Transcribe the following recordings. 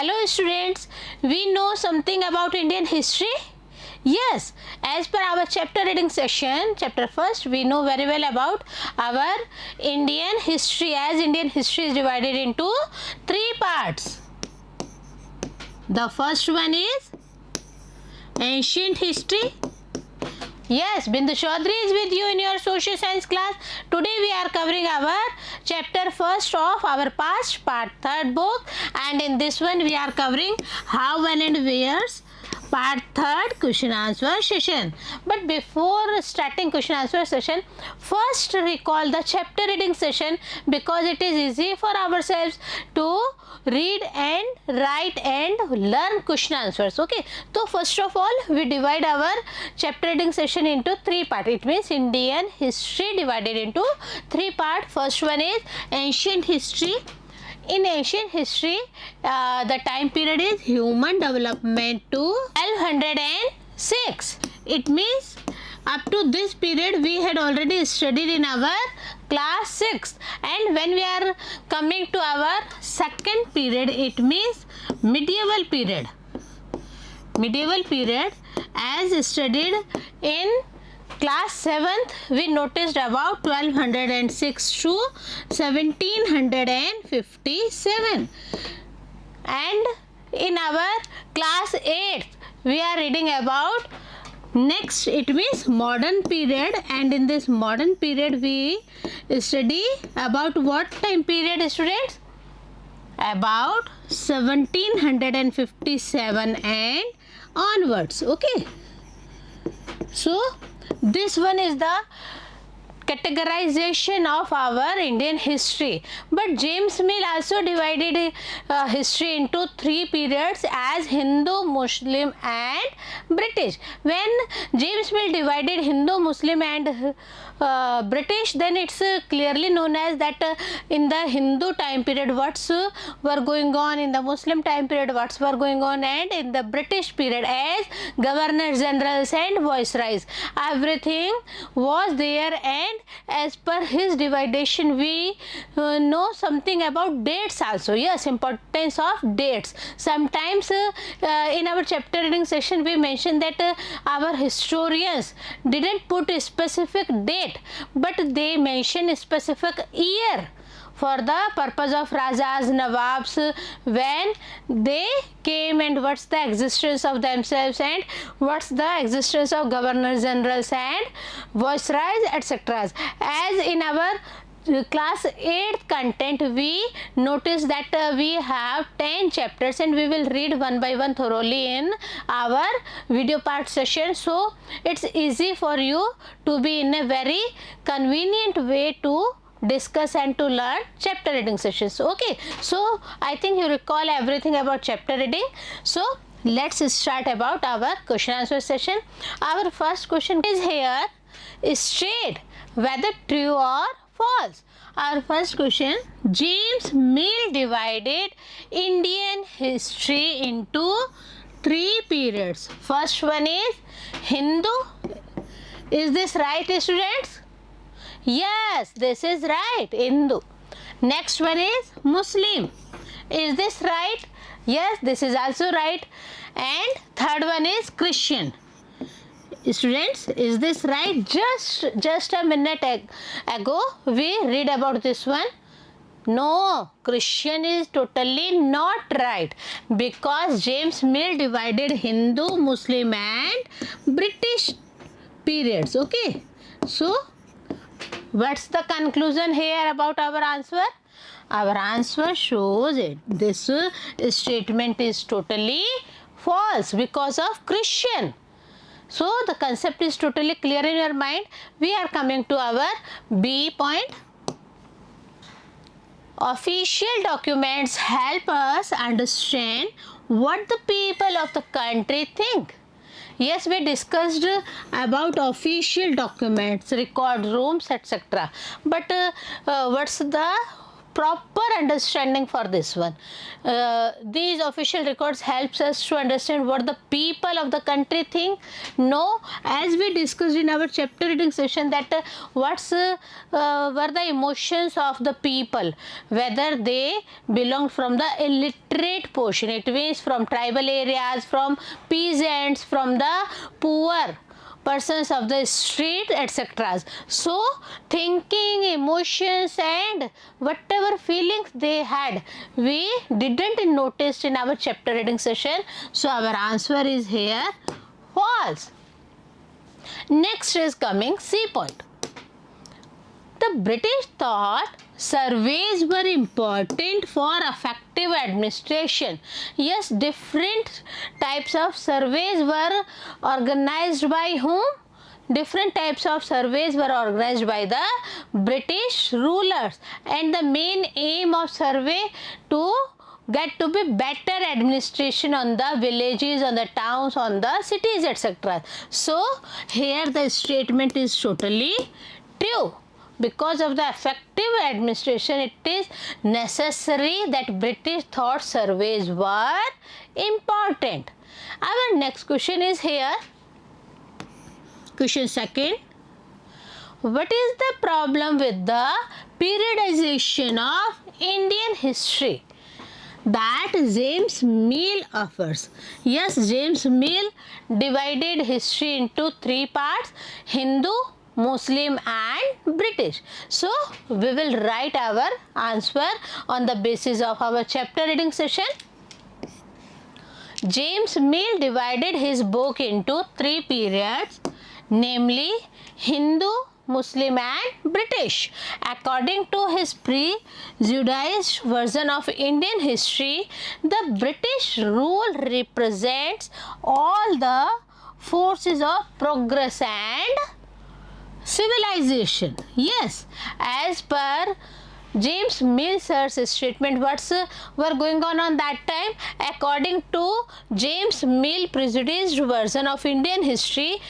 Hello students, we know something about Indian history? Yes, as per our chapter reading session, chapter first, we know very well about our Indian history, as Indian history is divided into three parts. The first one is ancient history. Yes, Bindu Chaudhary is with you in your social science class. Today we are covering our chapter first of our past part third book, and in this one we are covering how, when and where's part third question answer session. But before starting question answer session, first recall the chapter reading session, because it is easy for ourselves to read and write and learn question answers. Okay, so first of all we divide our chapter reading session into three parts. It means Indian history divided into three parts. First one is ancient history. In ancient history, the time period is human development to 1206. It means up to this period we had already studied in our class 6, and when we are coming to our second period, it means medieval period. Medieval period, as studied in class 7th, we noticed about 1206 to 1757, and in our class 8th we are reading about next, it means modern period, and in this modern period we study about what time period, students? About 1757 and onwards. Okay, so this one is the categorization of our Indian history. But James Mill also divided history into three periods as Hindu, Muslim and British. When James Mill divided Hindu, Muslim and British, then it's clearly known as that in the Hindu time period what's were going on, in the Muslim time period what's were going on, and in the British period as governors generals and viceroys, everything was there. And as per his division we know something about dates also. Yes, importance of dates. Sometimes in our chapter reading session we mentioned that our historians didn't put a specific date, but they mention a specific year for the purpose of Rajas, Nawabs, when they came, and what's the existence of themselves, and what's the existence of governors generals and viceroys, etc. As in our class 8th content we notice that we have 10 chapters, and we will read one by one thoroughly in our video part session, so it's easy for you to be in a very convenient way to discuss and to learn chapter reading sessions. Okay, so I think you recall everything about chapter reading. So let's start about our question answer session. Our first question is here: state whether true or false. Our first question: James Mill divided Indian history into three periods. First one is Hindu. Is this right, students? Yes, this is right, Hindu. Next one is Muslim. Is this right? Yes, this is also right. And third one is Christian. Students, is this right? Just a minute ago we read about this one. No, Christian is totally not right, because James Mill divided Hindu, Muslim and British periods. Okay, so what's the conclusion here about our answer? Our answer shows it. This statement is totally false because of Christian. So the concept is totally clear in your mind. We are coming to our B point. Official documents help us understand what the people of the country think. Yes, we discussed about official documents, record rooms, etc. But what's the proper understanding for this one. These official records helps us to understand what the people of the country think. No, as we discussed in our chapter reading session, that what's were the emotions of the people, whether they belong from the illiterate portion, it means from tribal areas, from peasants, from the poor persons of the street, etc. So thinking, emotions and whatever feelings they had, we didn't notice in our chapter reading session. So our answer is here false. Next is coming C point. The British thought surveys were important for effective administration. Yes, different types of surveys were organized by whom? Different types of surveys were organized by the British rulers, and the main aim of survey to get to be better administration on the villages, on the towns, on the cities, etc. So here the statement is totally true. Because of the effective administration, it is necessary that British thought surveys were important. Our next question is here. Question second. What is the problem with the periodization of Indian history that James Mill offers? Yes, James Mill divided history into three parts: Hindu, Muslim and British. So we will write our answer on the basis of our chapter reading session. James Mill divided his book into three periods, namely Hindu, Muslim and British. According to his prejudiced version of Indian history, the British rule represents all the forces of progress and civilization. Yes, as per James Mill's statement, what's were going on that time? According to James Mill prejudiced version of Indian history,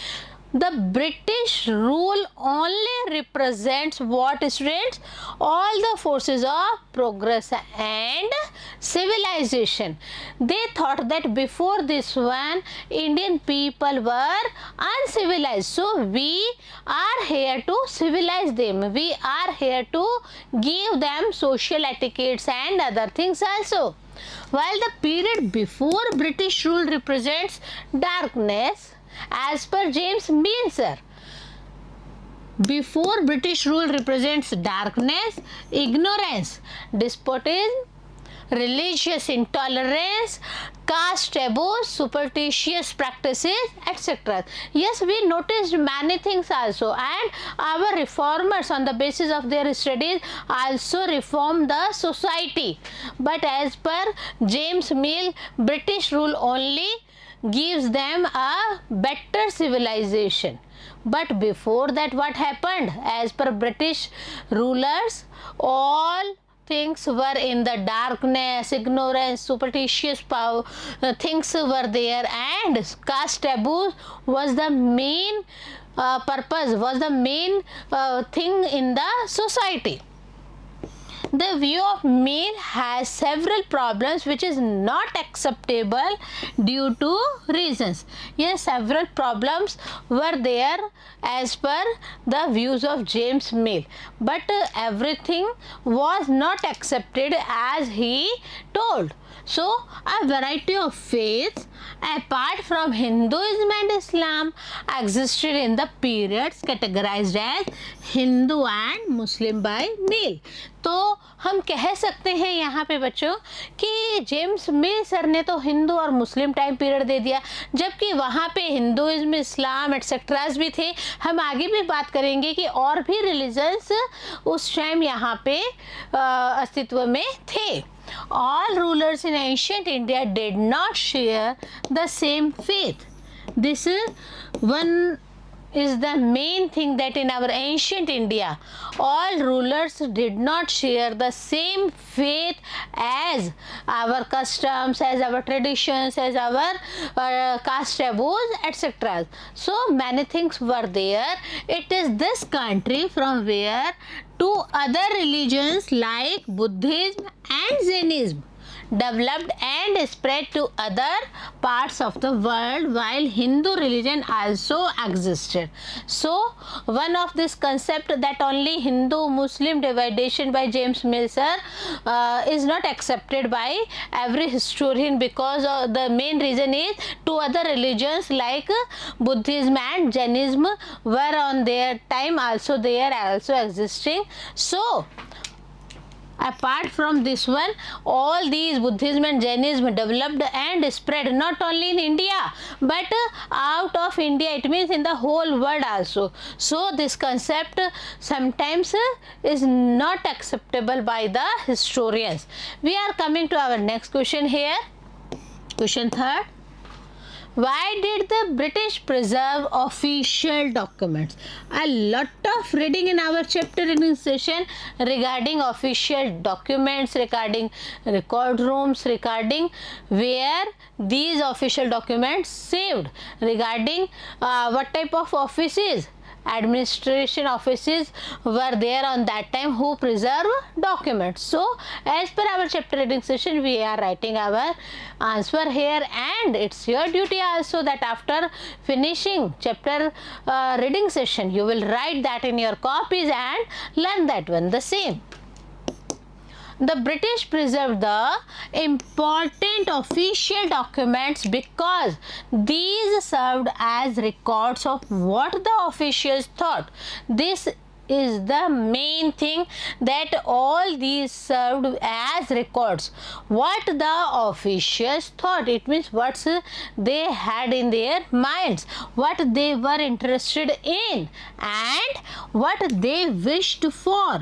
the British rule only represents what, students? All the forces of progress and civilization. They thought that before this one, Indian people were uncivilized. So we are here to civilize them. We are here to give them social etiquettes and other things also. While the period before British rule represents darkness, as per James Mill, sir, before British rule represents darkness, ignorance, despotism, religious intolerance, caste taboos, superstitious practices, etc. Yes, we noticed many things also, and our reformers on the basis of their studies also reformed the society. But as per James Mill, British rule only gives them a better civilization. But before that, what happened? As per British rulers, all things were in the darkness, ignorance, superstitious power, things were there, and caste taboo was the main purpose, was the main thing in the society. The view of Mill has several problems which is not acceptable due to reasons. Yes, several problems were there as per the views of James Mill, but everything was not accepted as he told. So a variety of faiths apart from Hinduism and Islam existed in the periods categorized as Hindu and Muslim by Mill. तो हम कह सकते हैं यहाँ पे बच्चों कि James मिल sir ने तो हिंदू और मुस्लिम टाइम पीरियड दे दिया, जबकि वहाँ पे हिंदुइज्म, इस्लाम एटसेट्रास भी थे. हम आगे भी बात करेंगे कि और भी रिलीजन्स उस टाइम यहाँ पे अस्तित्व में थे. All rulers in ancient India did not share the same faith. This is one is the main thing that in our ancient India, all rulers did not share the same faith as our customs, as our traditions, as our caste taboos, etc. So many things were there. It is this country from where two other religions like Buddhism and Jainism developed and spread to other parts of the world, while Hindu religion also existed. So one of this concept that only Hindu Muslim dividation by James Mill sir is not accepted by every historian, because the main reason is two other religions like Buddhism and Jainism were on their time also existing. So apart from this one, all these Buddhism and Jainism developed and spread not only in India but out of India, it means in the whole world also. So this concept sometimes is not acceptable by the historians. We are coming to our next question here. Question third. Why did the British preserve official documents? A lot of reading in our chapter reading session regarding official documents, regarding record rooms, regarding where these official documents saved, regarding what type of offices, administration offices were there on that time who preserve documents. So as per our chapter reading session, we are writing our answer here, and it's your duty also that after finishing chapter reading session, you will write that in your copies and learn that one the same. The British preserved the important official documents because these served as records of what the officials thought. This is the main thing, that all these served as records what the officials thought. It means what they had in their minds, what they were interested in, and what they wished for.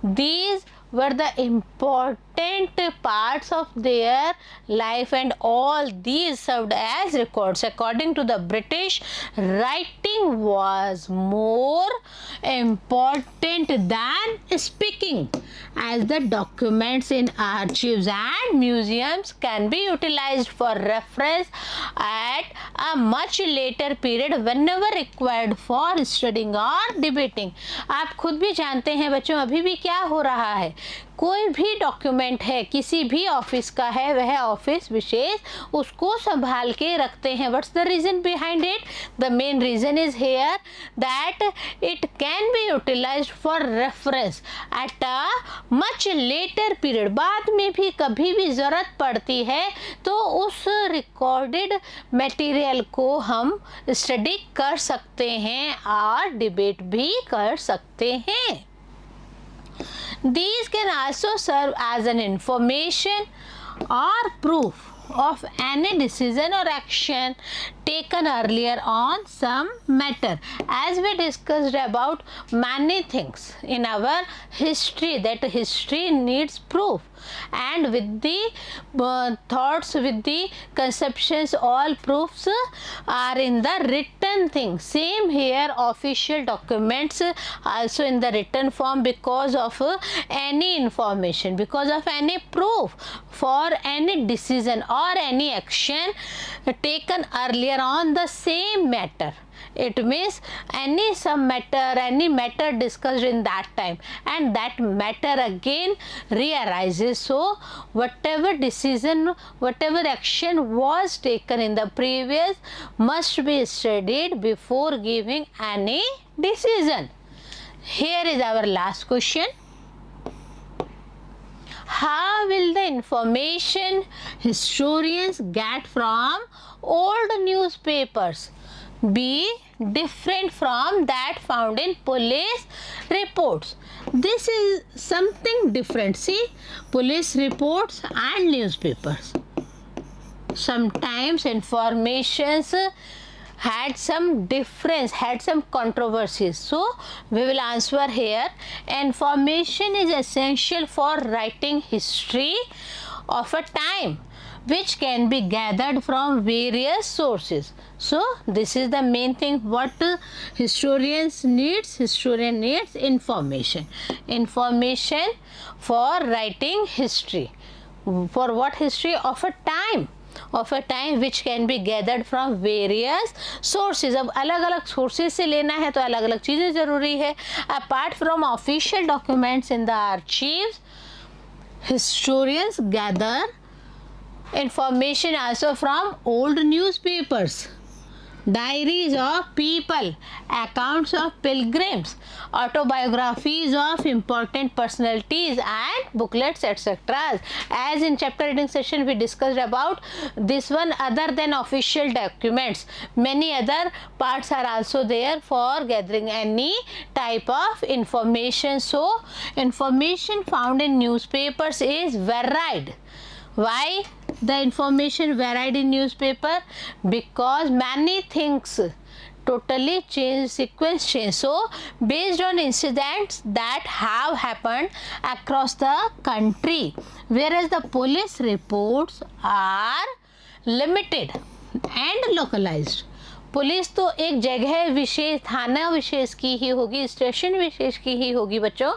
These were the important parts of their life, and all these served as records. According to the British, writing was more important than speaking, as the documents in archives and museums can be utilized for reference at a much later period whenever required for studying or debating. आप खुद भी जानते हैं बच्चों, अभी भी क्या हो रहा है, कोई भी डॉक्यूमेंट है, किसी भी ऑफिस का है, वह ऑफिस विशेष उसको संभाल के रखते हैं. What's the reason behind it? The main reason is here that it can be utilised for reference at a much later period. बाद में भी कभी भी ज़रूरत पड़ती है तो उस रिकॉर्डेड मटेरियल को हम स्टडी कर सकते हैं और डिबेट भी कर सकते हैं. These can also serve as an information or proof of any decision or action taken earlier on some matter. As we discussed about many things in our history, that history needs proof, and with the thoughts, with the conceptions, all proofs are in the written thing. Same here, official documents also in the written form, because of any information, because of any proof for any decision or any action taken earlier on the same matter. It means some matter, any matter discussed in that time, and that matter again re-arises. So whatever decision, whatever action was taken in the previous must be studied before giving any decision. Here is our last question. How will the information historians get from old newspapers be different from that found in police reports? This is something different. See, police reports and newspapers. Sometimes informations had some difference, had some controversies. So we will answer here. Information is essential for writing history of a time which can be gathered from various sources. So this is the main thing what historian needs information for writing history. For what history? Of a time which can be gathered from various sources. अब अलग अलग sources से लेना है तो अलग अलग चीज़ें ज़रूरी है. Apart from official documents in the archives, historians gather information also from old newspapers, diaries of people, accounts of pilgrims, autobiographies of important personalities and booklets etc. As in chapter reading session we discussed about this one, other than official documents, many other parts are also there for gathering any type of information. So information found in newspapers is varied. Why the information varied in newspaper? Because many things totally change, sequence change. So based on incidents that have happened across the country, whereas the police reports are limited and localized. Police तो एक जगह विशेष, थाना विशेष की ही होगी, station विशेष की ही होगी बच्चों,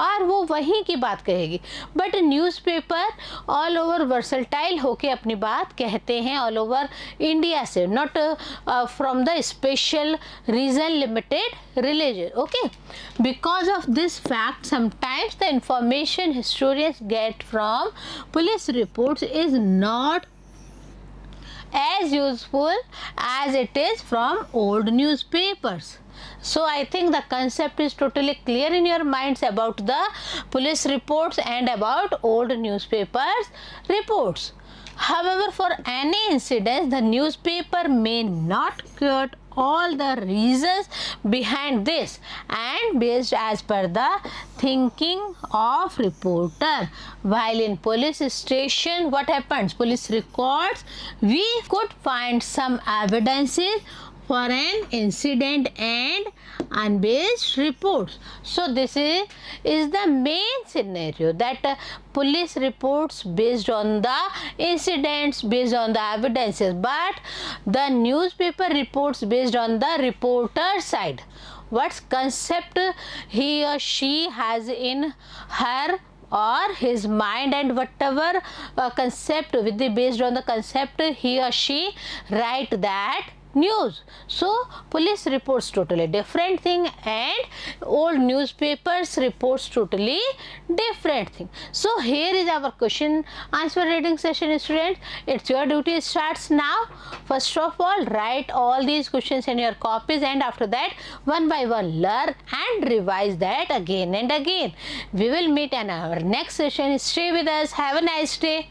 और वो वहीं की बात कहेगी. But newspaper all over versatile होके अपनी बात कहते हैं ऑल ओवर इंडिया से, not from the special region, limited religion. Okay, because of this fact sometimes the information historians get from police reports is not as useful as it is from old newspapers. So I think the concept is totally clear in your minds about the police reports and about old newspapers reports. However, for any incident, the newspaper may not quote all the reasons behind this and based as per the thinking of reporter. While in police station, what happens? Police records, we could find some evidences for an incident and unbased reports. So this is the main scenario, that police reports based on the incidents, based on the evidences, but the newspaper reports based on the reporter side. What concept he or she has in her or his mind, and whatever concept based on the concept he or she write that news. So police reports totally different thing and old newspapers reports totally different thing. So here is our question answer reading session, students. It's your duty starts now. First of all, write all these questions in your copies, and after that one by one learn and revise that again and again. We will meet in our next session. Stay with us. Have a nice day.